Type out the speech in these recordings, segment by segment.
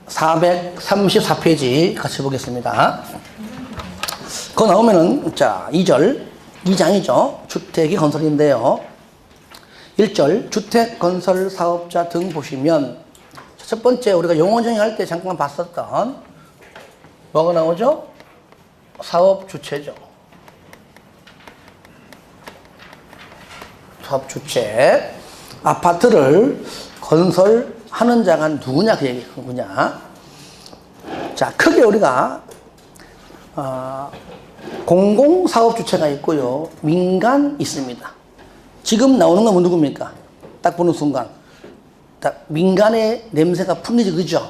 434페이지 같이 보겠습니다. 그거 나오면은, 자, 2절, 2장이죠. 주택이 건설인데요. 1절, 주택 건설 사업자 등 보시면, 첫 번째, 우리가 용어 정의할 때 잠깐 봤었던, 뭐가 나오죠? 사업 주체죠. 사업 주체. 아파트를 건설하는 자가 누구냐, 그 얘기구냐. 자, 크게 우리가, 공공사업 주체가 있고요. 민간 있습니다. 지금 나오는 건 누굽니까? 딱 보는 순간. 딱 민간의 냄새가 풍기죠, 그죠?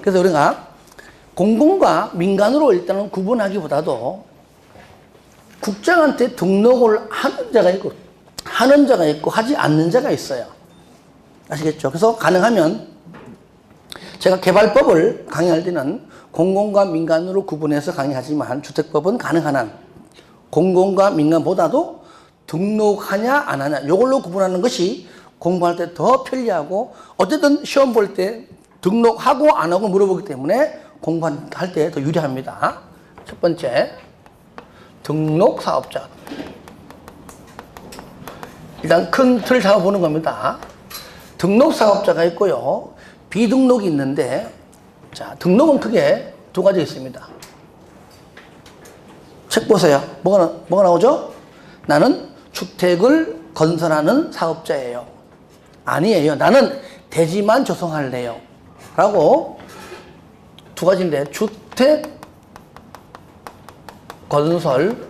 그래서 우리가 공공과 민간으로 일단은 구분하기보다도 국장한테 등록을 하는 자가 있고 하지 않는 자가 있어요. 아시겠죠? 그래서 가능하면 제가 개발법을 강의할 때는 공공과 민간으로 구분해서 강의하지만 주택법은 가능한 한 공공과 민간보다도 등록하냐 안 하냐 이걸로 구분하는 것이 공부할 때 더 편리하고 어쨌든 시험 볼 때 등록하고 안 하고 물어보기 때문에 공부할 때 더 유리합니다. 첫 번째, 등록 사업자. 일단 큰 틀을 잡아보는 겁니다. 등록 사업자가 있고요. 비등록이 있는데, 자, 등록은 크게 두 가지 있습니다. 책 보세요. 뭐가 나오죠? 나는 주택을 건설하는 사업자예요. 아니에요. 나는 대지만 조성할래요. 라고 두 가지인데, 주택 건설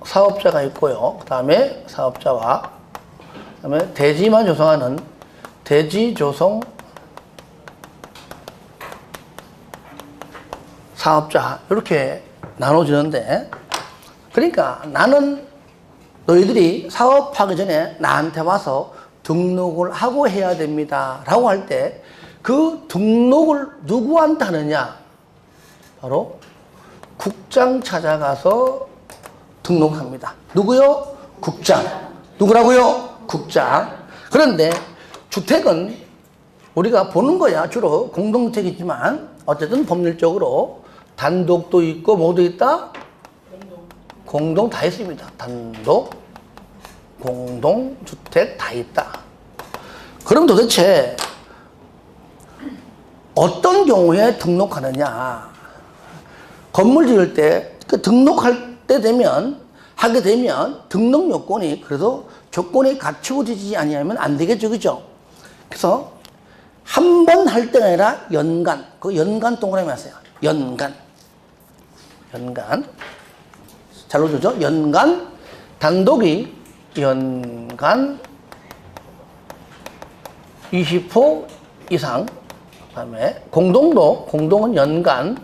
사업자가 있고요. 그 다음에 사업자와, 그 다음에 대지만 조성하는 대지 조성 사업자, 이렇게 나눠지는데, 그러니까 나는 너희들이 사업하기 전에 나한테 와서 등록을 하고 해야 됩니다. 라고 할 때 그 등록을 누구한테 하느냐? 바로 국장 찾아가서 등록합니다. 누구요? 국장. 누구라고요? 국장. 그런데 주택은 우리가 보는 거야. 주로 공동주택이지만 어쨌든 법률적으로 단독도 있고 뭐도 있다? 공동 다 있습니다. 단독, 공동, 주택 다 있다. 그럼 도대체 어떤 경우에 등록하느냐? 건물 지을 때 그 등록할 때 하게 되면 등록 요건이 그래도 조건이 갖추어지지 아니하면 안 되겠죠, 그죠? 그래서 한 번 할 때가 아니라 연간, 그 연간 동그라미 하세요. 연간. 잘 놓죠? 연간, 단독이 연간 20호 이상, 그 다음에 공동은 연간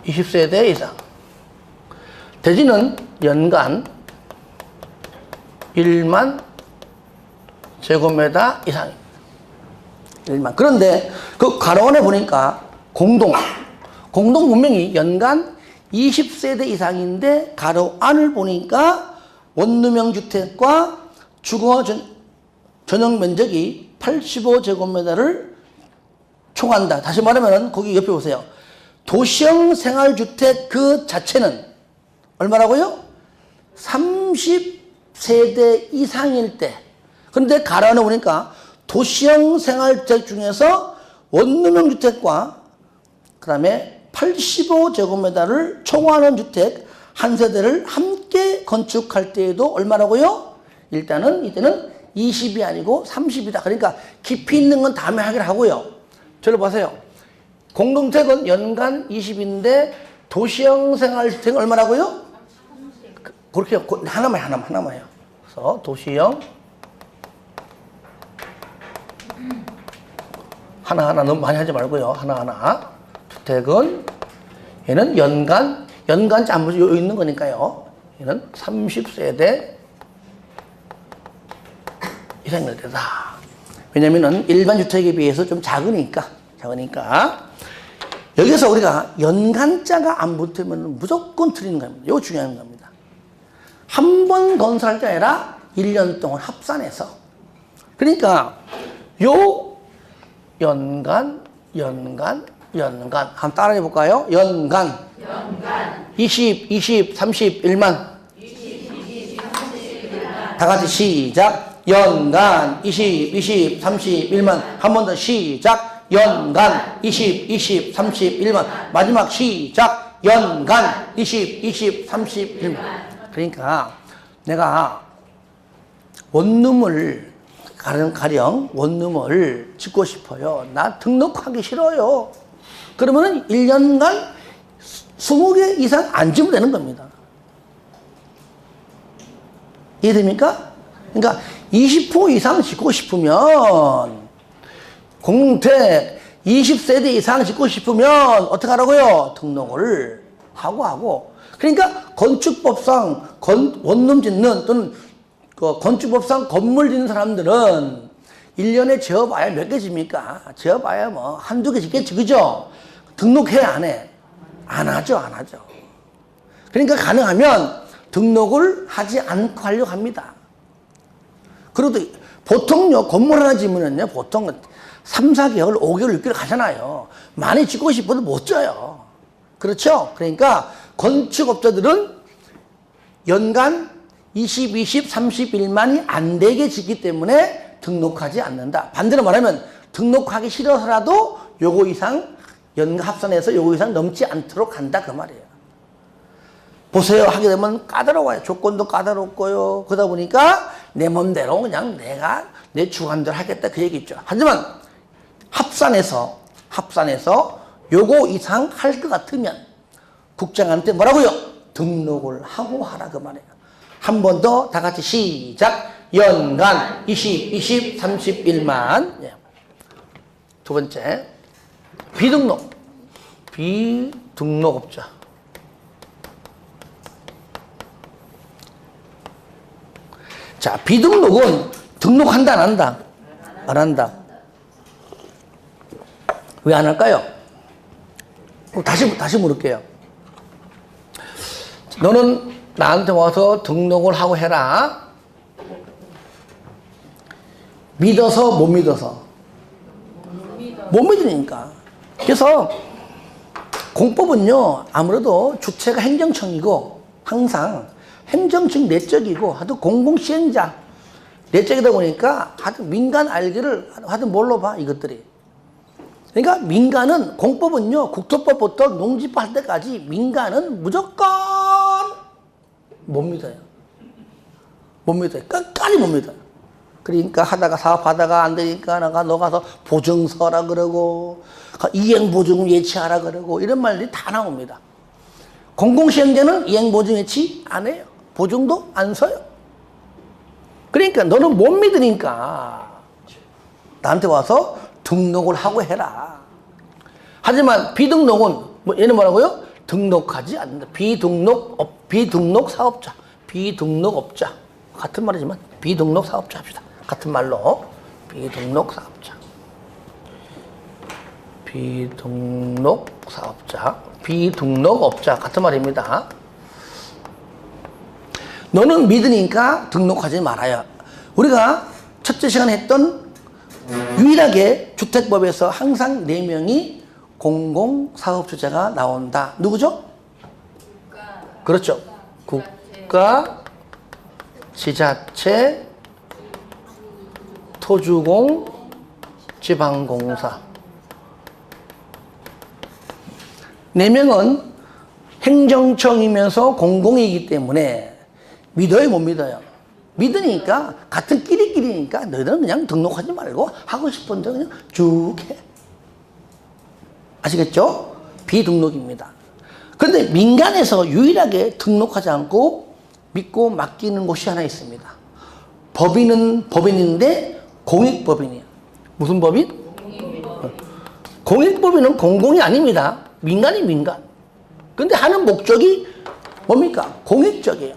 20세대 이상, 대지는 연간 1만 제곱미터 이상입니다. 1만. 그런데 그 가로원에 보니까 공동 분명히 연간 20세대 이상인데 가로 안을 보니까 원룸형 주택과 주거 전용 면적이 85제곱미터를 초과한다. 다시 말하면 거기 옆에 보세요. 도시형 생활주택 그 자체는 얼마라고요? 30세대 이상일 때. 그런데 가로안에 보니까 도시형 생활주택 중에서 원룸형 주택과 그 다음에 85제곱미터를 초과하는 주택 한 세대를 함께 건축할 때에도 얼마라고요? 이때는 20이 아니고 30이다. 그러니까 깊이 있는 건 다음에 하기로 하고요. 저를 보세요. 공동주택은 연간 20인데 도시형 생활주택은 얼마라고요? 그렇게 하나만요. 그래서 도시형 하나하나 너무 많이 하지 말고요. 하나하나. 주택은 얘는 연간 짬이 있는 거니까요. 얘는 30세대 이상일 때다. 왜냐면은 일반 주택에 비해서 좀 작으니까. 여기서 우리가 연간자가 안 붙으면 무조건 틀리는 겁니다. 이거 중요한 겁니다. 한 번 건설할 때 아니라 1년 동안 합산해서. 그러니까 요 연간. 한번 따라해 볼까요? 연간. 20, 30, 1만. 다 같이 시작. 연간 20, 30, 1만. 한 번 더 시작. 연간 20, 30, 1만. 마지막 시작. 연간 20, 30, 1만. 그러니까 내가 원룸을 가령 원룸을 짓고 싶어요. 나 등록하기 싫어요. 그러면은 1년간 20개 이상 안 지면 되는 겁니다. 이해됩니까? 그러니까 20호 이상 짓고 싶으면 공동택 20세대 이상 짓고 싶으면 어떻게 하라고요? 등록을 하고 그러니까 건축법상 원룸 짓는 또는 건축법상 건물 짓는 사람들은 1년에 지어봐야 몇 개 집니까? 지어봐야 뭐 한두 개 짓겠지, 그죠? 등록해, 안 해? 안 하죠. 그러니까 가능하면 등록을 하지 않고 하려고 합니다. 그래도 보통요, 건물 하나 지으면요, 보통 3, 4개월, 5개월, 6개월 가잖아요. 많이 짓고 싶어도 못 져요. 그렇죠? 그러니까 건축업자들은 연간 20, 31만이 안 되게 짓기 때문에 등록하지 않는다. 반대로 말하면 등록하기 싫어서라도 요거 이상 연간 합산해서 요거 이상 넘지 않도록 한다 그 말이에요. 보세요. 하게 되면 까다로워요. 조건도 까다롭고요. 그러다 보니까 내 맘대로 그냥 내가 내 주관대로 하겠다 그 얘기죠. 하지만 합산해서 요거 이상 할 것 같으면 국장한테 뭐라고요? 등록을 하고 하라 그 말이에요. 한 번 더 다 같이 시작. 연간 20, 31만. 예. 두 번째, 비등록업자. 자, 비등록은 등록한다, 안 한다? 안 한다. 왜 안 할까요? 다시 물을게요. 너는 나한테 와서 등록을 하고 해라. 믿어서, 못 믿어서? 못 믿으니까. 그래서 공법은요, 아무래도 주체가 행정청이고, 항상 행정청 내적이고, 하여튼 공공시행자 내적이다 보니까, 하여튼 민간 알기를 하여튼 뭘로 봐, 이것들이. 그러니까 민간은, 공법은요, 국토법부터 농지법 할 때까지 민간은 무조건 못 믿어요. 끝까지 못 믿어요. 그러니까 사업하다가 안 되니까 너 가서 보증 서라 그러고, 이행보증 예치하라 그러고, 이런 말들이 다 나옵니다. 공공시행자는 이행보증 예치 안 해요. 보증도 안 서요. 그러니까 너는 못 믿으니까 나한테 와서 등록을 하고 해라. 하지만 비등록은 얘는 뭐라고요? 등록하지 않는다. 비등록 사업자, 비등록업자 같은 말이지만 비등록 사업자 합시다. 같은 말로 비등록 사업자, 비등록업자 같은 말입니다. 너는 믿으니까 등록하지 말아요. 우리가 첫째 시간에 했던 유일하게 주택법에서 항상 4명이 공공사업주체가 나온다. 누구죠? 그렇죠. 국가, 지자체, 토주공, 지방공사. 4명은 행정청이면서 공공이기 때문에 믿어요, 못 믿어요? 믿으니까, 같은 끼리끼리니까 너희들은 그냥 등록하지 말고 하고 싶은 데 그냥 쭉 해. 아시겠죠? 비등록입니다. 그런데 민간에서 유일하게 등록하지 않고 믿고 맡기는 곳이 하나 있습니다. 법인은 법인인데 공익법인이에요. 무슨 법인? 공익법인은 공공이 아닙니다. 민간이 민간. 근데 하는 목적이 뭡니까? 공익적이에요.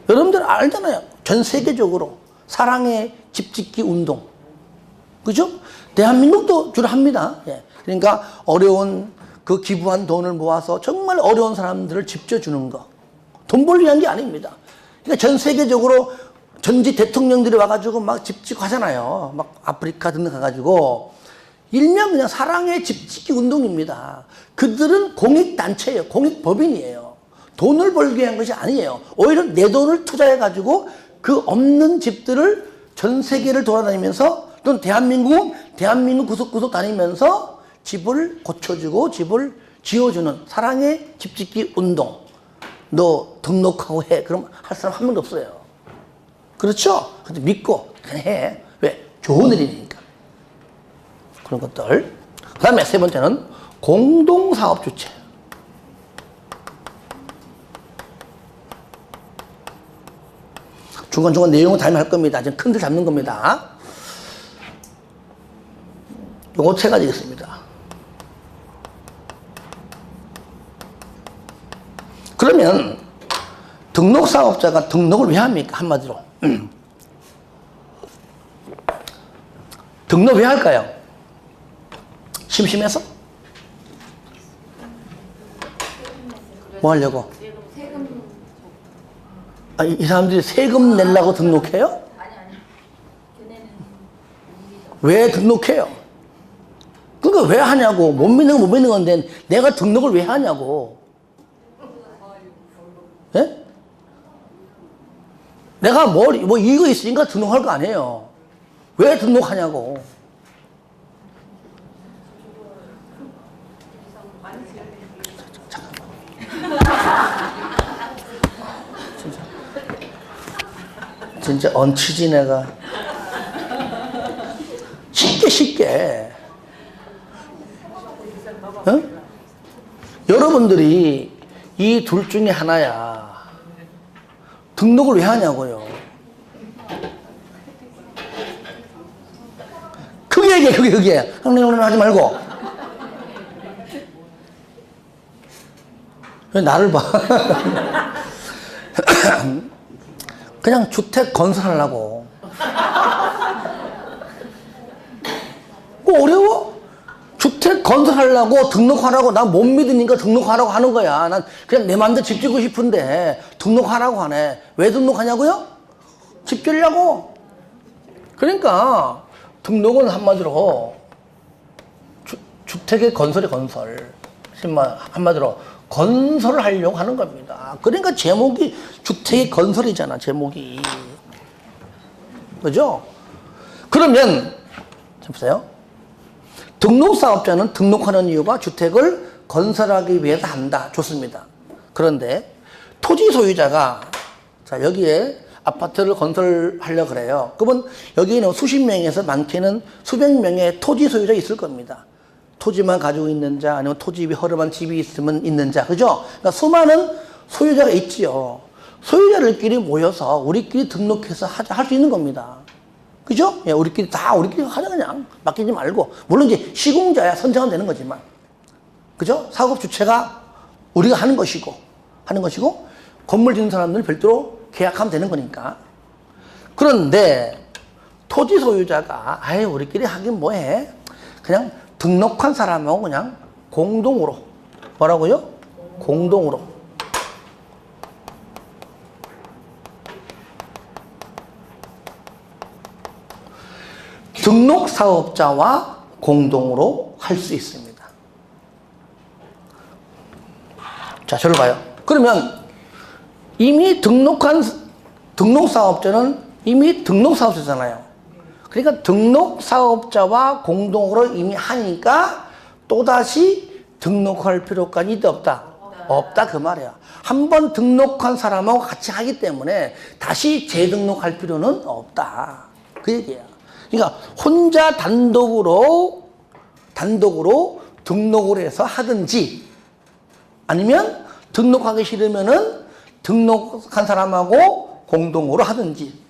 여러분들 알잖아요. 전 세계적으로 사랑의 집짓기 운동. 그죠? 대한민국도 주로 합니다. 예. 그러니까 어려운 그 기부한 돈을 모아서 정말 어려운 사람들을 집 져주는 거. 돈 벌기 위한 게 아닙니다. 그러니까 전 세계적으로 전직 대통령들이 와가지고 막 집 짓고 하잖아요. 막 아프리카 등등 가가지고. 일명 그냥 사랑의 집 짓기 운동입니다. 그들은 공익단체예요. 공익법인이에요. 돈을 벌기 위한 것이 아니에요. 오히려 내 돈을 투자해가지고 그 없는 집들을 전 세계를 돌아다니면서 또는 대한민국 구석구석 다니면서 집을 고쳐주고 집을 지어주는 사랑의 집 짓기 운동. 너 등록하고 해. 그럼 할 사람 한 명도 없어요. 그렇죠? 근데 믿고 그냥 해. 왜? 좋은 일이니까. 그런 것들. 그 다음에 세 번째는 공동사업 주체. 중간중간 내용은 다음에 할 겁니다. 지금 큰 틀 잡는 겁니다. 요거 세 가지 있습니다. 그러면 등록사업자가 등록을 왜 합니까? 한마디로. 등록 왜 할까요? 심심해서? 뭐 하려고? 아, 이 사람들이 세금 내려고 등록해요? 왜 등록해요? 그러니까 왜 하냐고. 못 믿는 건 못 믿는 건데 내가 등록을 왜 하냐고. 예? 내가 뭐 이거 있으니까 등록할 거 아니에요. 왜 등록하냐고. 진짜 얹히지 내가. 쉽게 어? 여러분들이 이 둘 중에 하나야. 등록을 왜 하냐고요. 크게 얘기해. 크게 하지 말고. 왜 나를 봐. 그냥 주택 건설하려고. 뭐 어려워? 주택 건설하려고 등록하라고. 난 못 믿으니까 등록하라고 하는 거야. 난 그냥 내 맘대로 집 짓고 싶은데 등록하라고 하네. 왜 등록하냐고요? 집 지으려고. 그러니까 등록은 한마디로 주택의 건설이 건설. 한마디로 건설을 하려고 하는 겁니다. 그러니까 제목이 주택의 건설이잖아. 제목이. 그죠? 그러면 보세요. 등록사업자는 등록하는 이유가 주택을 건설하기 위해서 한다. 좋습니다. 그런데 토지 소유자가 자 여기에 아파트를 건설하려고 그래요. 그러면 여기에는 수십 명에서 많게는 수백 명의 토지 소유자 있을 겁니다. 토지만 가지고 있는 자 아니면 토지 위에 허름한 집이 있으면 있는 자. 그죠? 그러니까 수많은 소유자가 있지요. 소유자들끼리 모여서 우리끼리 등록해서 할 수 있는 겁니다. 그죠? 예, 우리끼리 하자 그냥. 맡기지 말고. 물론 이제 시공자야 선정은 되는 거지만. 그죠? 사업 주체가 우리가 하는 것이고 건물 짓는 사람들은 별도로 계약하면 되는 거니까. 그런데 토지 소유자가 아예 우리끼리 하긴 뭐해. 그냥 등록한 사람하고 그냥 공동으로. 뭐라고요? 공동으로. 등록사업자와 공동으로 할 수 있습니다. 자, 저를 봐요. 그러면 이미 등록사업자는 이미 등록사업자잖아요. 그러니까 등록사업자와 공동으로 이미 하니까 또다시 등록할 필요까지 있다 없다? 없다 그 말이야. 한번 등록한 사람하고 같이 하기 때문에 다시 재등록할 필요는 없다. 그 얘기야. 그러니까 혼자 단독으로 등록을 해서 하든지 아니면 등록하기 싫으면은 등록한 사람하고 공동으로 하든지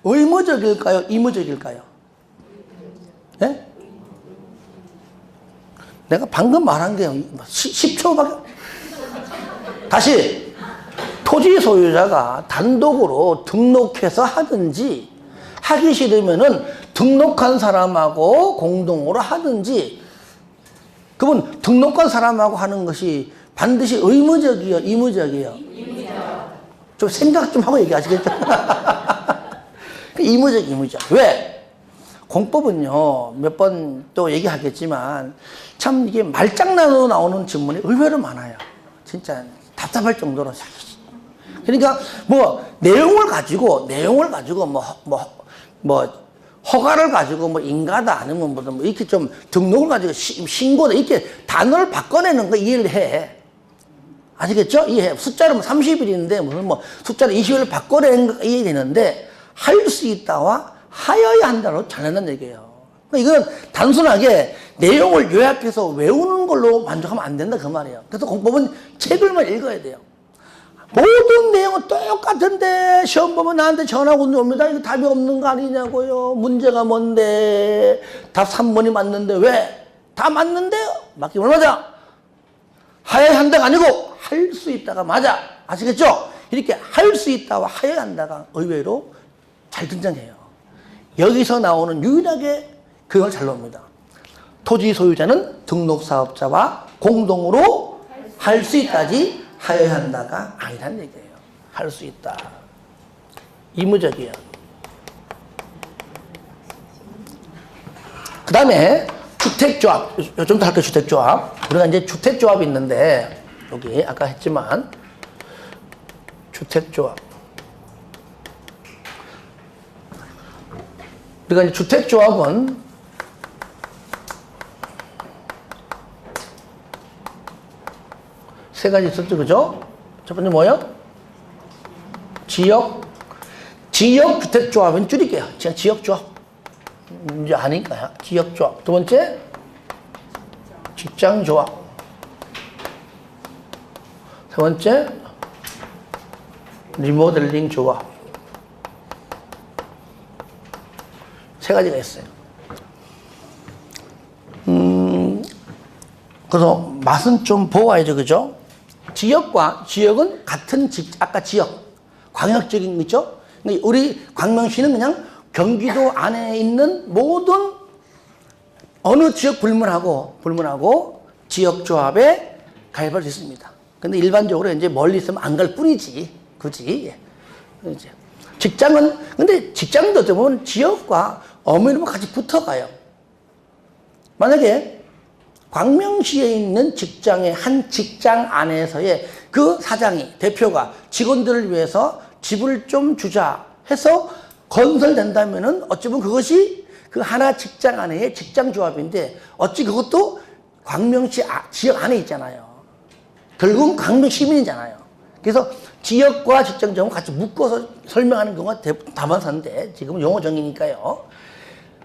의무적일까요? 이무적일까요? 네? 내가 방금 말한 게 10초밖에 다시 토지 소유자가 단독으로 등록해서 하든지 하기 싫으면은 등록한 사람하고 공동으로 하든지 그러면 등록한 사람하고 하는 것이 반드시 의무적이요, 이무적이요? 좀 생각 좀 하고 얘기하시겠죠? 이무적. 왜? 공법은요, 몇 번 또 얘기하겠지만, 참 이게 말장난으로 나오는 질문이 의외로 많아요. 진짜 답답할 정도로. 그러니까 내용을 가지고 허가를 가지고 인가다 아니면 뭐 이렇게 좀 등록을 가지고 신고다 이렇게 단어를 바꿔내는 거 이해를 해. 아시겠죠? 이해해. 숫자를 30일인데 무슨 숫자를 20일 바꿔내는 거 이해되는데 할 수 있다와 하여야 한다로 잘한다는 얘기예요. 그러니까 이건 단순하게 내용을 요약해서 외우는 걸로 만족하면 안 된다 그 말이에요. 그래서 공법은 책을만 읽어야 돼요. 모든 내용은 똑같은데 시험 보면 나한테 전화가 옵니다. 이거 답이 없는 거 아니냐고요. 문제가 뭔데 답 3번이 맞는데 왜? 다 맞는데요. 맞기만 맞아. 하여야 한다가 아니고 할 수 있다가 맞아. 아시겠죠? 이렇게 할 수 있다와 하여야 한다가 의외로 잘 등장해요. 여기서 나오는 유일하게 그걸 잘 나옵니다. 토지 소유자는 등록사업자와 공동으로 할 수 있다지 하여야 한다가 아니란 얘기예요. 할 수 있다. 의무적이에요. 그 다음에 주택조합. 좀 더 할게요. 주택조합. 우리가 이제 주택조합이 있는데 여기 아까 했지만 주택조합. 우리가 이제 주택조합은 세 가지 있었죠, 그죠? 첫 번째 뭐예요? 지역주택조합은 줄일게요. 지역조합. 이제 아니까요. 지역조합. 두 번째, 직장조합. 세 번째, 리모델링 조합. 세 가지가 있어요. 그래서 맛은 좀 보아야죠, 그죠? 지역은 같은 아까 지역, 광역적인 거 있죠? 우리 광명시는 그냥 경기도 안에 있는 모든 어느 지역 불문하고 지역조합에 가입할 수 있습니다. 근데 일반적으로 이제 멀리 있으면 안 갈 뿐이지, 그지? 이제 근데 직장도 어떻게 보면 지역과 어머니로 같이 붙어가요. 만약에 광명시에 있는 직장의 한 직장 안에서의 그 사장이, 대표가 직원들을 위해서 집을 좀 주자 해서 건설된다면은 어찌 보면 그것이 그 하나 직장 안에의 직장조합인데 어찌 그것도 광명시 지역 안에 있잖아요. 결국은 광명 시민이잖아요. 그래서 지역과 직장조합을 같이 묶어서 설명하는 경우가 다반사인데 지금은 용어 정의니까요.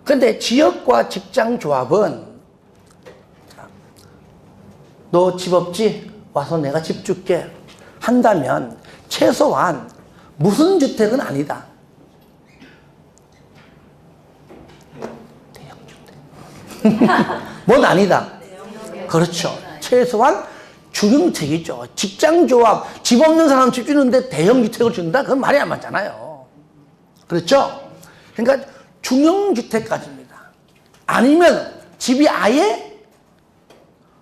그런데 지역과 직장조합은 너 집 없지? 와서 내가 집 줄게 한다면 최소한 무슨 주택은 아니다. 대형주택. 뭔 아니다. 그렇죠. 최소한 중형주택이죠. 직장조합, 집 없는 사람 집 주는데 대형주택을 준다? 그건 말이 안 맞잖아요. 그렇죠? 그러니까 중형주택까지입니다. 아니면 집이 아예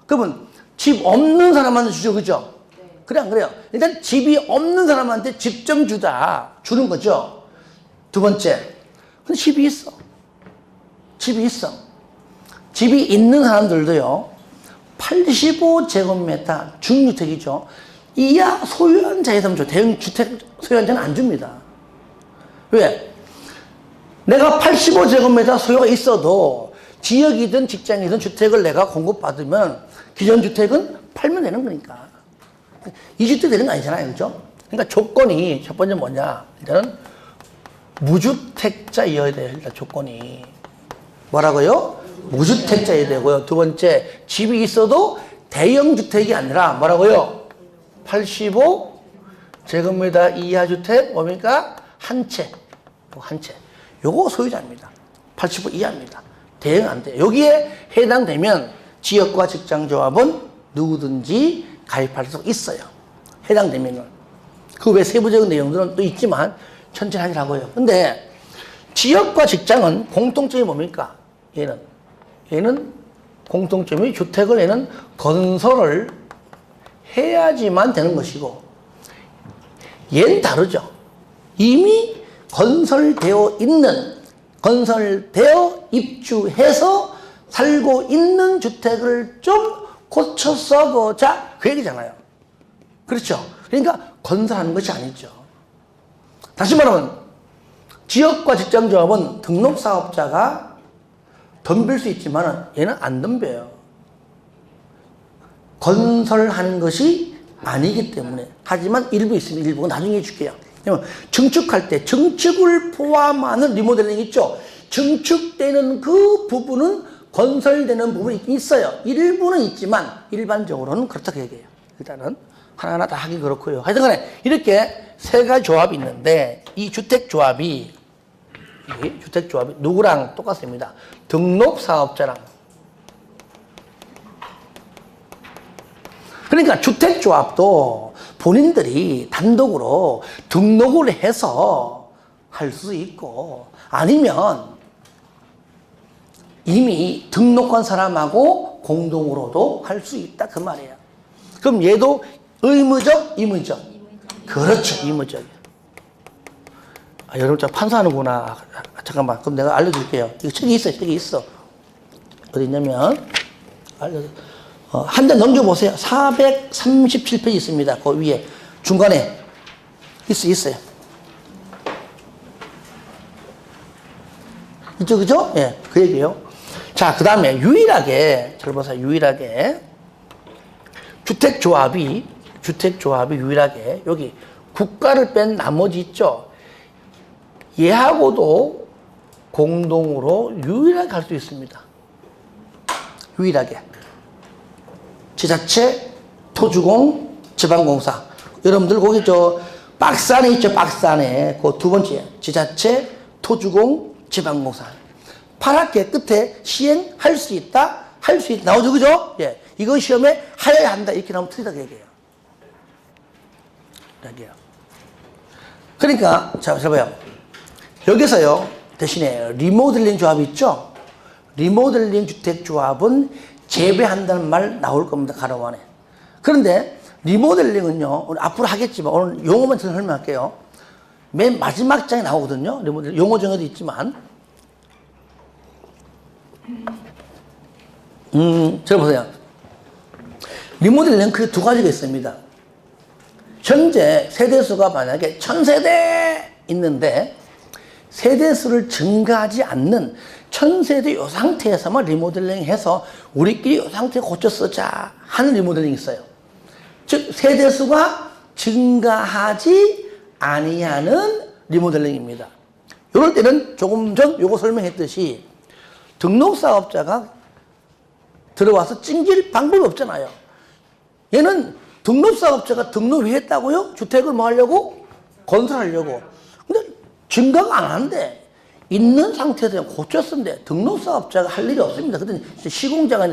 그러면 집 없는 사람한테 주죠, 그죠? 그래, 안 그래요? 일단 집이 없는 사람한테 집 좀 주는 거죠. 두 번째, 근데 집이 있어. 집이 있는 사람들도요, 85제곱미터 중주택이죠. 이하 소유한 자에서만 줘. 대형주택 소유한 자는 안 줍니다. 왜? 내가 85제곱미터 소유가 있어도 지역이든 직장이든 주택을 내가 공급받으면 기존 주택은 팔면 되는 거니까. 2주택 되는 거 아니잖아요. 그죠? 그러니까 조건이 첫 번째 뭐냐. 일단은 무주택자여야 돼요. 일단 조건이. 뭐라고요? 무주택자여야 되고요. 두 번째, 집이 있어도 대형주택이 아니라 뭐라고요? 85제곱미터 이하 주택 뭡니까? 한 채. 요거 소유자입니다. 85 이하입니다. 대응 안 돼요. 여기에 해당되면 지역과 직장조합은 누구든지 가입할 수 있어요. 해당되면은. 그 외 세부적인 내용들은 또 있지만 천천히 하시라고요. 근데 지역과 직장은 공통점이 뭡니까? 얘는 공통점이 주택을 얘는 건설을 해야지만 되는 것이고 얘는 다르죠. 이미 건설되어 있는 건설되어 입주해서 살고 있는 주택을 좀 고쳐 써보자. 그 얘기잖아요. 그렇죠? 그러니까 건설하는 것이 아니죠. 다시 말하면 지역과 직장조합은 등록사업자가 덤빌 수 있지만 얘는 안 덤벼요. 건설하는 것이 아니기 때문에. 하지만 일부 있습니다. 일부는 나중에 해줄게요. 증축할 때 증축을 포함하는 리모델링 있죠. 증축되는 그 부분은 건설되는 부분이 있긴 있어요. 일부는 있지만 일반적으로는 그렇다고 얘기해요. 일단은 하나하나 다 하기 그렇고요. 하여튼 간에 이렇게 세 가지 조합이 있는데 이 주택조합이 누구랑 똑같습니다. 등록사업자랑. 그러니까 주택조합도 본인들이 단독으로 등록을 해서 할 수 있고 아니면 이미 등록한 사람하고 공동으로도 할 수 있다 그 말이에요. 그럼 얘도 의무적, 임의적? 그렇죠, 의무적이에요. 아, 여러분 저 판사하는구나. 잠깐만, 그럼 내가 알려줄게요. 이거 책이 있어요, 책이 있어. 어디 있냐면 한 장 넘겨보세요. 437페이지 있습니다. 그 위에 중간에 있어요. 있죠, 그죠? 예, 그 얘기예요. 자, 그 다음에 유일하게 잘 보세요. 유일하게 주택조합이 유일하게 여기 국가를 뺀 나머지 있죠. 얘하고도 공동으로 유일하게 할 수 있습니다. 유일하게. 지자체, 토주공, 지방공사. 여러분들 거기 박스 안에 있죠, 박스 안에. 그 두 번째. 지자체, 토주공, 지방공사. 파랗게 끝에 시행할 수 있다, 할 수 있다. 나오죠, 그죠? 예. 이거 시험에 하여야 한다. 이렇게 나오면 틀리다고 얘기해요. 그러니까, 자, 봐요. 여기서요, 대신에 리모델링 조합이 있죠? 리모델링 주택조합은 재배한다는 말 나올 겁니다. 가로 안에. 그런데 리모델링은요, 오늘 앞으로 하겠지만 오늘 용어만 설명할게요. 맨 마지막 장에 나오거든요. 리모델링 용어 정의도 있지만. 잘 보세요. 리모델링 그 두 가지가 있습니다. 현재 세대수가 만약에 1000세대 있는데 세대수를 증가하지 않는 1000세대 요 상태에서만 리모델링 해서 우리끼리 요 상태 고쳐 쓰자 하는 리모델링이 있어요. 즉 세대수가 증가하지 아니하는 리모델링입니다. 이럴 때는 조금 전 요거 설명했듯이 등록사업자가 들어와서 찡길 방법이 없잖아요. 얘는 등록사업자가 등록을 했다고요? 주택을 뭐 하려고? 건설하려고. 근데 증가가 안 하는데 있는 상태에서 그냥 고쳐 쓴데 등록사업자가 할 일이 없습니다. 그때 시공자가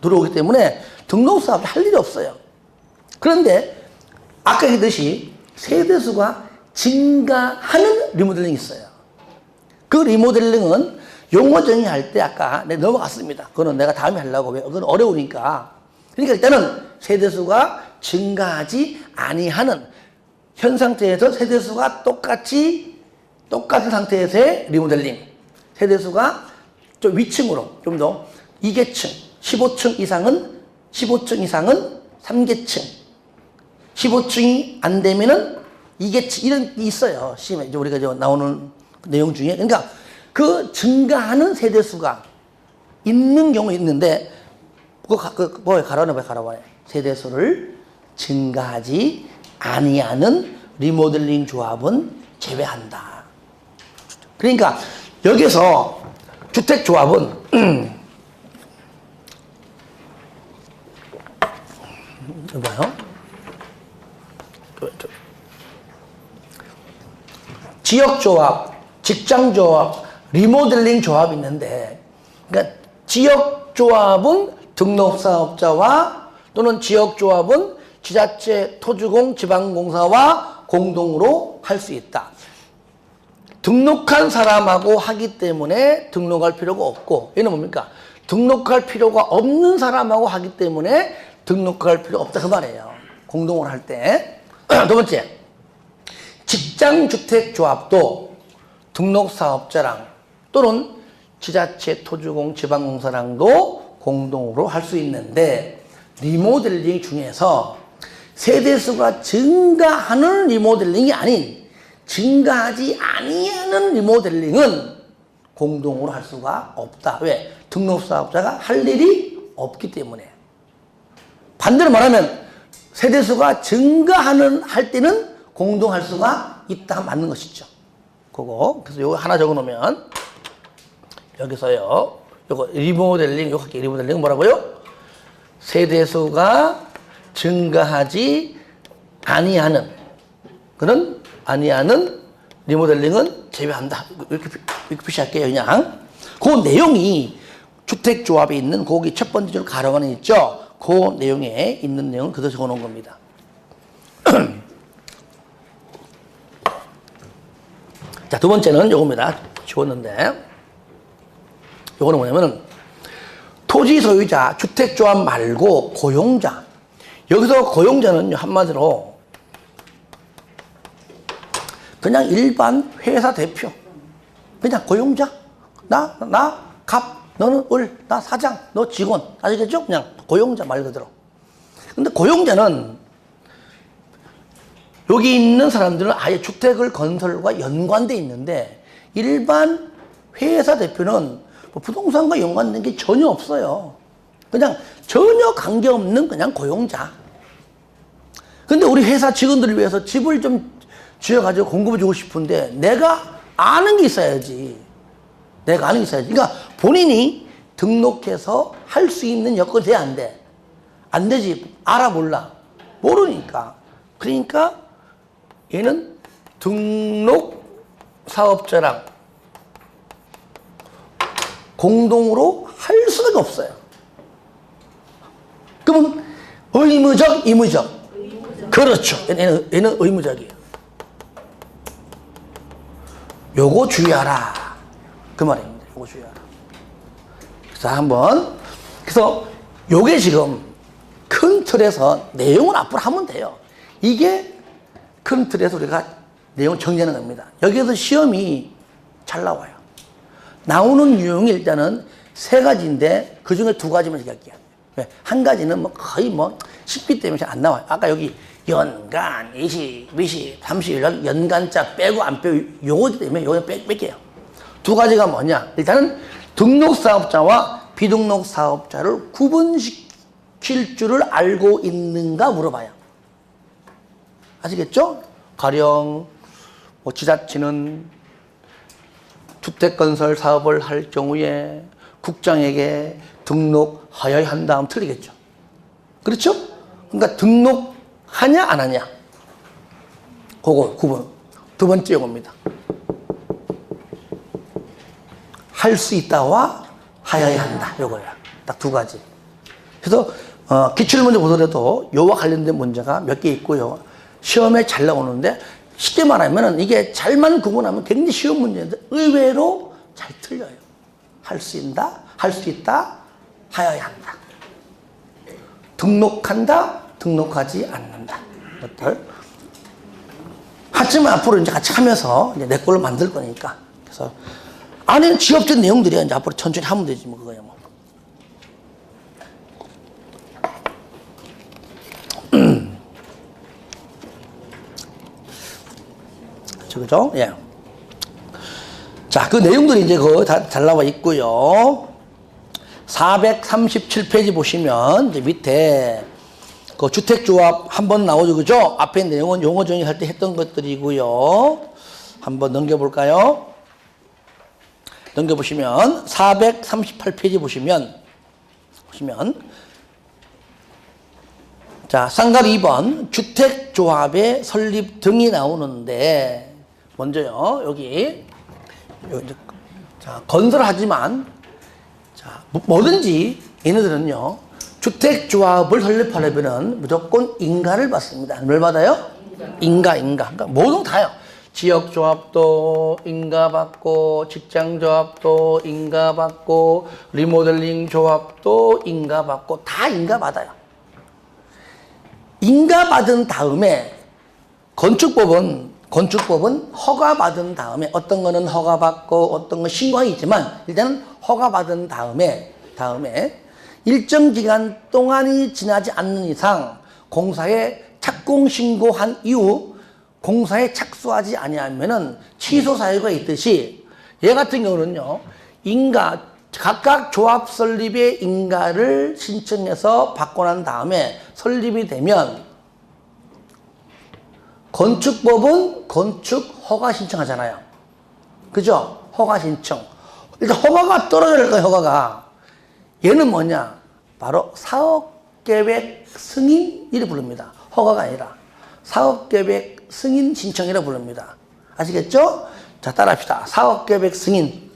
들어오기 때문에 등록사업자 할 일이 없어요. 그런데 아까 했듯이 세대수가 증가하는 리모델링이 있어요. 그 리모델링은 용어 정의할 때 아까 내가 넘어갔습니다. 그거는 내가 다음에 하려고. 왜? 그건 어려우니까. 그러니까 일단은 세대수가 증가하지 아니하는 현 상태에서 세대수가 똑같은 상태에서의 리모델링. 세대수가 좀 위층으로 좀 더 2계층, 15층 이상은 3계층. 15층이 안 되면은 2계층 이런 게 있어요. 시험에 우리가 나오는 내용 중에. 그러니까 그 증가하는 세대수가 있는 경우 있는데 그거 가로놔봐요. 세대수를 증가하지 아니하는 리모델링 조합은 제외한다. 그러니까 여기서 주택조합은 봐요. 지역조합, 직장조합, 리모델링 조합이 있는데, 그러니까 지역조합은 등록사업자와 또는 지역조합은 지자체, 토주공, 지방공사와 공동으로 할 수 있다. 등록한 사람하고 하기 때문에 등록할 필요가 없고, 얘는 뭡니까? 등록할 필요가 없는 사람하고 하기 때문에 등록할 필요 없다 그 말이에요. 공동으로 할 때. 두 번째, 직장주택조합도 등록사업자랑 또는 지자체, 토주공, 지방공사랑도 공동으로 할 수 있는데 리모델링 중에서 세대수가 증가하는 리모델링이 아닌 증가하지 아니하는 리모델링은 공동으로 할 수가 없다. 왜? 등록사업자가 할 일이 없기 때문에. 반대로 말하면 세대수가 증가하는 할 때는 공동할 수가 있다 맞는 것이죠. 그거 그래서 요거 하나 적어 놓으면 여기서요. 요거 리모델링 요거 할게요. 리모델링 뭐라고요? 세대수가 증가하지 아니하는 그런 아니하는 리모델링은 제외한다. 이렇게 표시할게요. 그냥 그 내용이 주택조합에 있는 거기 첫 번째 줄 가로 안에 있죠. 그 내용에 있는 내용을 그대로 적어 놓은 겁니다. 자, 두 번째는 요겁니다. 지웠는데 요거는 뭐냐면은 토지 소유자, 주택조합 말고 고용자. 여기서 고용자는 한마디로 그냥 일반 회사 대표. 그냥 고용자. 나 갑, 너는 을, 나 사장, 너 직원. 아시겠죠? 그냥 고용자 말 그대로. 근데 고용자는 여기 있는 사람들은 아예 주택을 건설과 연관돼 있는데 일반 회사 대표는 뭐 부동산과 연관된 게 전혀 없어요. 그냥 전혀 관계없는 그냥 고용자. 근데 우리 회사 직원들을 위해서 집을 좀 지어가지고 공급해 주고 싶은데 내가 아는 게 있어야지. 내가 아는 게 있어야지. 그러니까 본인이 등록해서 할 수 있는 여건이 돼야 안 돼. 안 되지. 알아 몰라. 모르니까. 그러니까 얘는 등록 사업자랑 공동으로 할 수가 없어요. 그러면 의무적, 임의적? 그렇죠. 얘는 의무적이에요. 요거 주의하라. 그 말입니다. 요거 주의하라. 그래서 그래서 요게 지금 큰 틀에서 내용을 앞으로 하면 돼요. 이게 큰 틀에서 우리가 내용을 정리하는 겁니다. 여기에서 시험이 잘 나와요. 나오는 유형이 일단은 세 가지인데 그 중에 두 가지만 얘기할게요. 한 가지는 뭐 거의 뭐 쉽기 때문에 잘 안 나와요. 아까 여기 연간, 20, 30일 연간자 빼고 안 빼고 요거 때문에 요거 뺄게요. 두 가지가 뭐냐? 일단은 등록사업자와 비등록사업자를 구분시킬 줄을 알고 있는가 물어봐요. 아시겠죠? 가령 뭐 지자체는 주택건설 사업을 할 경우에 국장에게 등록하여야 한다 하면 틀리겠죠. 그렇죠? 그러니까 등록하냐 안 하냐. 그거 구분. 두 번째 요겁니다. 할 수 있다와 하여야 한다. 요거야. 딱 두 가지. 그래서 기출문제 보더라도 요와 관련된 문제가 몇 개 있고요. 시험에 잘 나오는데 쉽게 말하면 이게 잘만 구분하면 굉장히 쉬운 문제인데 의외로 잘 틀려요. 할 수 있다, 할 수 있다, 하여야 한다. 등록한다, 등록하지 않는다. 것들. 하지만 앞으로 이제 같이 하면서 이제 내 걸로 만들 거니까. 그래서 안에는 지역적 내용들이야. 이제 앞으로 천천히 하면 되지 뭐 그거야 뭐. 그죠? 예. 자, 그 내용들이 이제 다 잘 나와 있고요. 437페이지 보시면 이제 밑에 그 주택조합 한번 나오죠. 그죠? 앞에 내용은 용어 정의할 때 했던 것들이고요. 한번 넘겨볼까요? 넘겨보시면 438페이지 보시면 자, 쌍가루 2번 주택조합의 설립 등이 나오는데 먼저요. 여기 이제 자, 건설하지만 자, 뭐든지 얘네들은요. 주택조합을 설립하려면 무조건 인가를 받습니다. 뭘 받아요? 인가. 그러니까 모든 다요. 지역조합도 인가받고, 직장조합도 인가받고, 리모델링 조합도 인가받고, 다 인가받아요. 인가받은 다음에 건축법은 건축법은 허가받은 다음에 어떤 거는 허가받고 어떤 건 신고가 있지만 일단은 허가받은 다음에 일정 기간 동안이 지나지 않는 이상 공사에 착공 신고한 이후 공사에 착수하지 아니하면은 취소 사유가 있듯이 얘 같은 경우는요 각각 조합 설립의 인가를 신청해서 받고 난 다음에 설립이 되면 건축법은 건축 허가 신청하잖아요. 그죠? 허가 신청. 일단 허가가 떨어져야 될 거예요, 허가가. 얘는 뭐냐? 바로 사업계획 승인이라 부릅니다. 허가가 아니라. 사업계획 승인 신청이라 부릅니다. 아시겠죠? 자, 따라합시다. 사업계획 승인.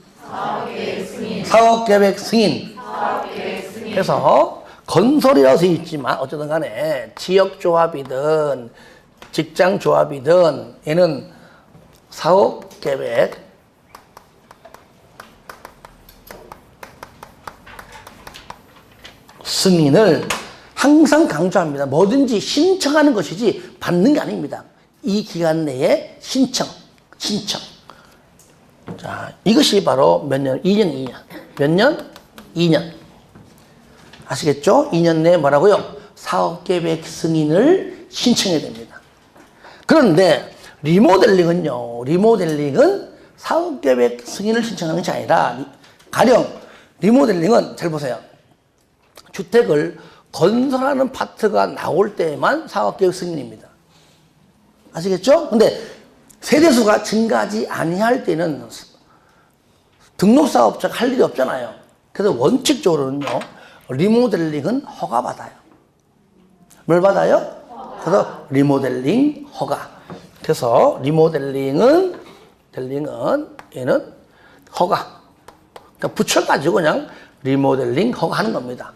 사업계획 승인. 그래서 건설이라고 되어 있지만 어쨌든 간에 지역조합이든 직장조합이든 얘는 사업계획 승인을 항상 강조합니다. 뭐든지 신청하는 것이지 받는 게 아닙니다. 이 기간 내에 신청. 자, 이것이 바로 몇 년? 2년. 몇 년? 2년. 아시겠죠? 2년 내에 뭐라고요? 사업계획 승인을 신청해야 됩니다. 그런데 리모델링은 사업계획 승인을 신청하는 것이 아니라 가령 리모델링은 잘 보세요. 주택을 건설하는 파트가 나올 때만 사업계획 승인입니다. 아시겠죠? 근데 세대수가 증가하지 아니할 때는 등록사업자가 할 일이 없잖아요. 그래서 원칙적으로는요, 리모델링은 허가받아요. 뭘 받아요? 그래서 리모델링 허가. 그래서 리모델링은 얘는 허가. 그러니까 붙여가지고 그냥 리모델링 허가 하는 겁니다.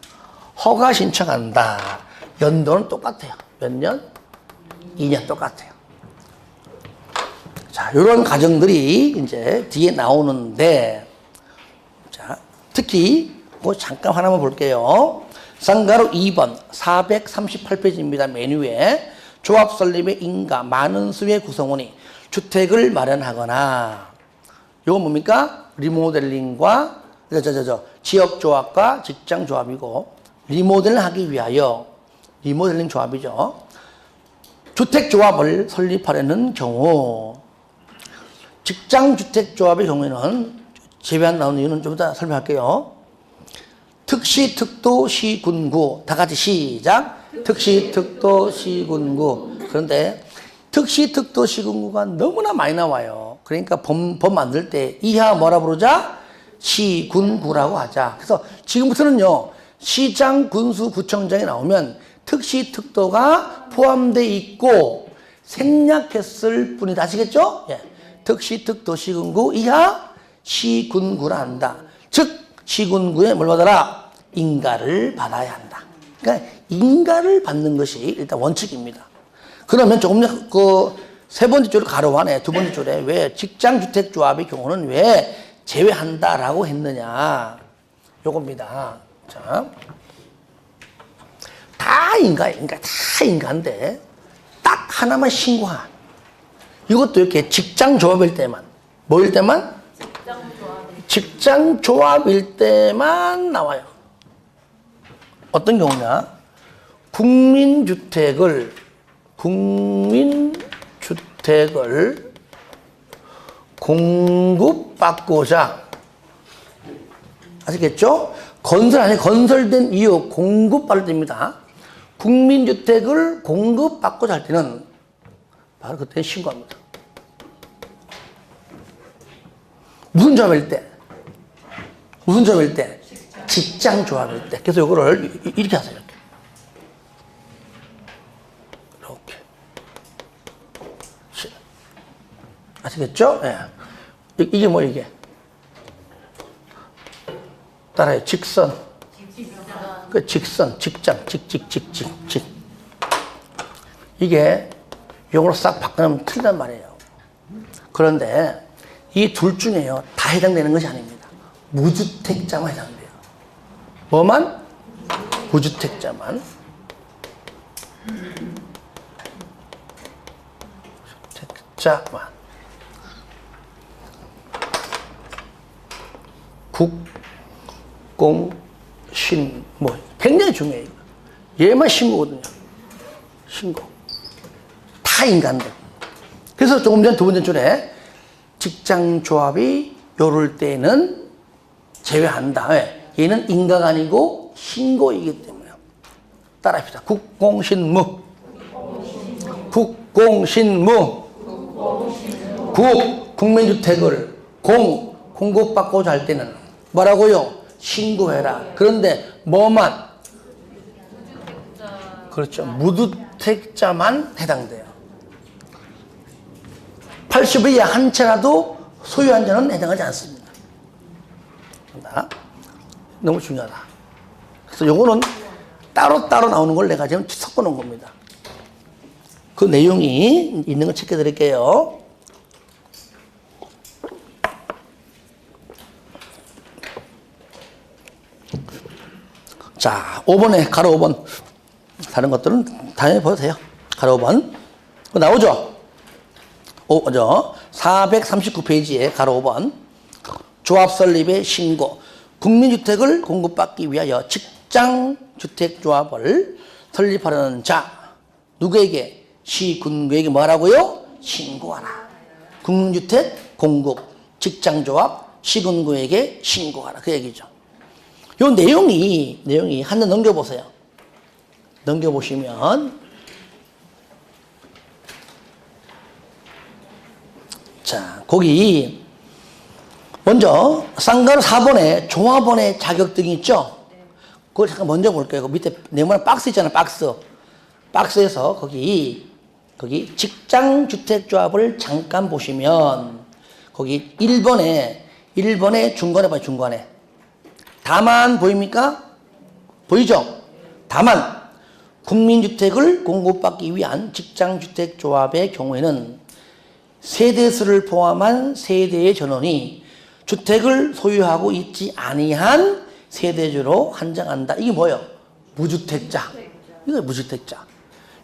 허가 신청한다. 연도는 똑같아요. 몇 년? 2년 똑같아요. 자, 이런 과정들이 이제 뒤에 나오는데, 자, 특히 뭐 잠깐 하나만 볼게요. 쌍가로 2번 438페이지입니다. 메뉴에 조합 설립의 인가 많은 수의 구성원이 주택을 마련하거나 이건 뭡니까? 리모델링과 지역조합과 직장조합이고 리모델링 하기 위하여 리모델링 조합이죠. 주택조합을 설립하려는 경우 직장주택조합의 경우에는 제외한 나오는 이유는 좀 이따 설명할게요. 특시, 특도, 시, 군구. 다 같이 시작. 특시, 특도, 시, 군구. 그런데 특시, 특도, 시, 군구가 너무나 많이 나와요. 그러니까 법 만들 때 이하 뭐라 부르자? 시, 군, 구라고 하자. 그래서 지금부터는요. 시장, 군수, 구청장이 나오면 특시, 특도가 포함되어 있고 생략했을 뿐이다. 아시겠죠? 예. 특시, 특도, 시, 군구 이하 시, 군, 구라 한다. 즉 시군구에 뭘 받아라? 인가를 받아야 한다. 그러니까 인가를 받는 것이 일단 원칙입니다. 그러면 조금 전 세 번째 줄에 가로 안에 두 번째 줄에 왜 직장주택조합의 경우는 왜 제외한다라고 했느냐? 요겁니다. 자, 다 인가인데 딱 하나만 신고한. 이것도 이렇게 직장조합일 때만. 뭐일 때만? 직장조합일 때만 나와요. 어떤 경우냐? 국민주택을 공급받고자 아시겠죠? 건설된 이후 공급받을 때입니다. 국민주택을 공급받고자 할 때는 바로 그때 신고합니다. 무슨 조합일 때? 직장조합일 때. 그래서 이거를 이렇게 하세요. 이렇게. 아시겠죠? 예. 이게 뭐 이게? 따라요. 직선. 그 직선, 직장, 직. 이게 이걸로 싹 바꾸면 틀린단 말이에요. 그런데 이 둘 중에요. 다 해당되는 것이 아닙니다. 무주택자만 해당돼요. 뭐만? 무주택자만. 주택자만. 국공신무. 굉장히 중요해요. 얘만 신고거든요. 신고. 다 인간들. 그래서 조금 전 두 번째 줄에 직장조합이 요럴 때는 제외한다. 왜? 얘는 인가가 아니고 신고이기 때문에요. 따라합시다. 국공신무. 국공신무. 국민주택을 공급받고자 할 때는 뭐라고요? 신고해라. 그런데 뭐만? 그렇죠. 무주택자만 해당돼요. 80일 이하 한 채라도 소유한 자는 해당하지 않습니다. 너무 중요하다. 그래서 요거는 따로따로 나오는 걸 내가 지금 섞어 놓은 겁니다. 그 내용이 있는 거 체크해 드릴게요. 자, 5번에 가로 5번. 다른 것들은 당연히 보셔도 돼요. 가로 5번. 나오죠? 439페이지에 가로 5번. 조합 설립의 신고. 국민주택을 공급받기 위하여 직장주택조합을 설립하려는 자. 누구에게? 시군구에게 뭐라고요? 신고하라. 국민주택 공급, 직장조합, 시군구에게 신고하라. 그 얘기죠. 요 내용이 한 번 넘겨보세요. 넘겨보시면, 자, 거기, 먼저, 쌍가루 4번에 조합원의 자격 등이 있죠? 그걸 잠깐 먼저 볼게요. 그 밑에 네모난 박스 있잖아요, 박스. 박스에서 거기 직장주택조합을 잠깐 보시면, 거기 1번에 중간에 봐요, 중간에. 다만 보입니까? 보이죠? 다만 국민주택을 공급받기 위한 직장주택조합의 경우에는 세대수를 포함한 세대의 전원이 주택을 소유하고 있지 아니한 세대주로 한정한다. 이게 뭐예요? 무주택자. 이거 무주택자.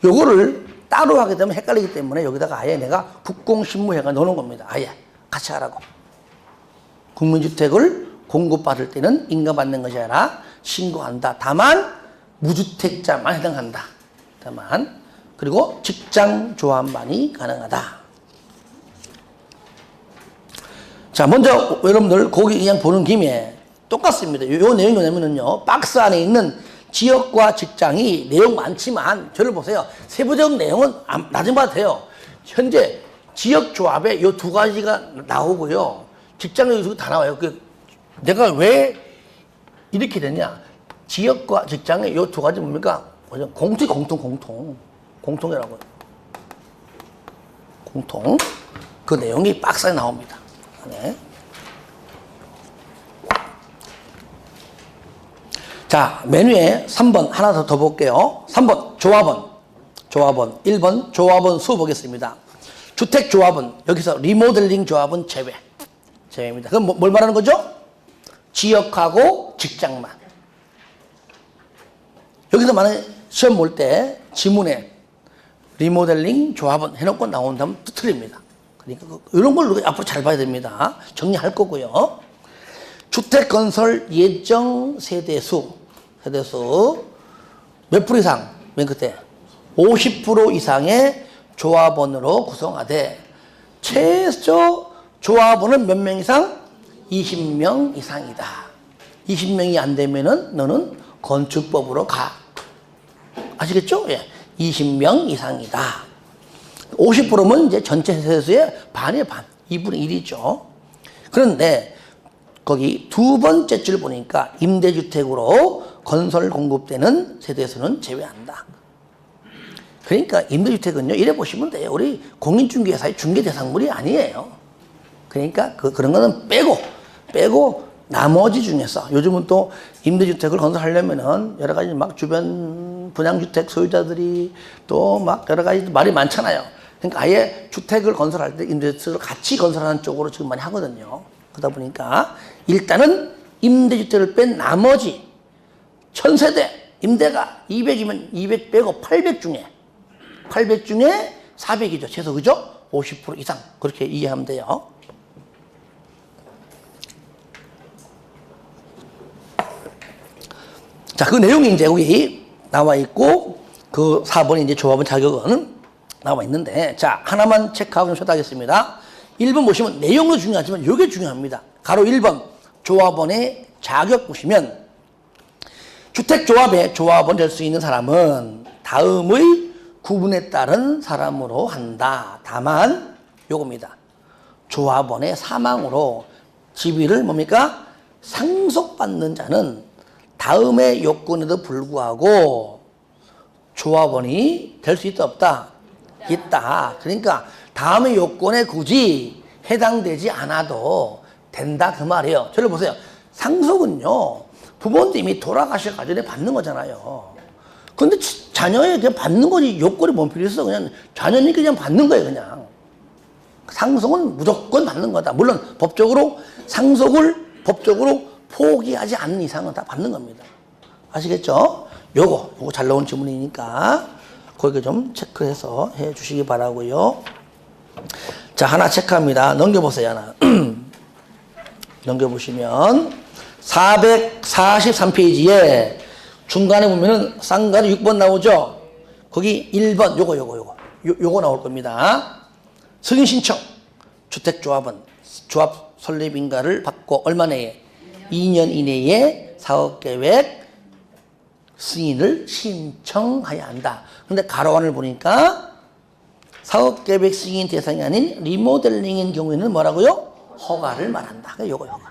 요거를 따로 하게 되면 헷갈리기 때문에 여기다가 아예 내가 국공신무회가 넣는 겁니다. 아예 같이 하라고. 국민주택을 공급받을 때는 인가받는 것이 아니라 신고한다. 다만 무주택자만 해당한다. 다만 그리고 직장조합만이 가능하다. 자, 먼저 여러분들 거기 그냥 보는 김에 똑같습니다. 요 내용이 뭐냐면요, 박스 안에 있는 지역과 직장이 내용 많지만 저를 보세요. 세부적 내용은 나중에 봐도 돼요. 현재 지역조합에 요 두 가지가 나오고요, 직장이 다 나와요. 내가 왜 이렇게 되냐? 지역과 직장의 이 두 가지 뭡니까? 공통이라고요. 공통. 그 내용이 박스에 나옵니다. 네. 자, 메뉴에 3번 하나 더 볼게요. 3번 조합원. 1번 조합원 수 보겠습니다. 주택조합은 여기서 리모델링 조합은 제외입니다. 그럼 뭘 말하는 거죠? 지역하고 직장만. 여기서 만약에 시험 볼 때 지문에 리모델링 조합은 해놓고 나온다면 틀립니다. 그러니까 이런 걸 앞으로 잘 봐야 됩니다. 정리할 거고요. 주택건설 예정 세대수 몇 프로 이상? 맨 끝에 50% 이상의 조합원으로 구성하되 최소 조합원은 몇 명 이상? 20명 이상이다. 20명이 안 되면은 너는 건축법으로 가. 아시겠죠? 예. 20명 이상이다. 50%면 이제 전체 세대수의 반의 반. 2분의 1이죠. 그런데 거기 두 번째 줄 보니까 임대주택으로 건설 공급되는 세대수는 제외한다. 그러니까 임대주택은요, 이래 보시면 돼요. 우리 공인중개사의 중개대상물이 아니에요. 그러니까 그런 거는 빼고 나머지 중에서 요즘은 또 임대주택을 건설하려면은 여러 가지 막 주변 분양주택 소유자들이 또 막 여러 가지 말이 많잖아요. 그러니까 아예 주택을 건설할 때 임대주택을 같이 건설하는 쪽으로 지금 많이 하거든요. 그러다 보니까 일단은 임대주택을 뺀 나머지 1000세대 임대가 200이면 200 빼고 800 중에 400이죠. 최소 그죠? 50% 이상 그렇게 이해하면 돼요. 자, 그 내용이 이제 여기 나와 있고 그 4번이 이제 조합원 자격은 나와 있는데 자, 하나만 체크하고 좀 쳐다보겠습니다. 1번 보시면 내용도 중요하지만 이게 중요합니다. 가로 1번 조합원의 자격 보시면 주택조합의 조합원 될 수 있는 사람은 다음의 구분에 따른 사람으로 한다. 다만 요겁니다. 조합원의 사망으로 지위를 뭡니까? 상속받는 자는 다음의 요건에도 불구하고 조합원이 될 수 있다 없다? 있다. 그러니까 다음의 요건에 굳이 해당되지 않아도 된다 그 말이에요. 저를 보세요. 상속은요 부모님이 돌아가셔 가전에 받는 거잖아요. 근데 자녀에 그냥 받는 거지 요건이 뭔 필요 있어. 그냥 자녀니 그냥 받는 거예요. 그냥 상속은 무조건 받는 거다. 물론 법적으로 상속을 법적으로 포기하지 않는 이상은 다 받는 겁니다. 아시겠죠? 요거 잘 나온 질문이니까 거기에 좀 체크해서 해 주시기 바라고요. 자, 하나 체크합니다. 넘겨보세요. 하나. 넘겨보시면 443페이지에 중간에 보면은 쌍가루 6번 나오죠? 거기 1번 요거 나올 겁니다. 승인 신청 주택조합은 조합 설립인가를 받고 얼마 내에 2년 이내에 사업계획 승인을 신청해야 한다. 근데 가로안을 보니까 사업계획 승인 대상이 아닌 리모델링인 경우에는 뭐라고요? 허가를 말한다. 요거 허가.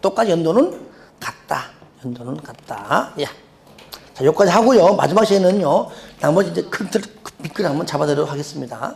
똑같이 연도는 같다. 연도는 같다. 야. 자, 여기까지 하고요. 마지막 시에는요. 나머지 이제 큰 틀, 밑글 한번 잡아드리도록 하겠습니다.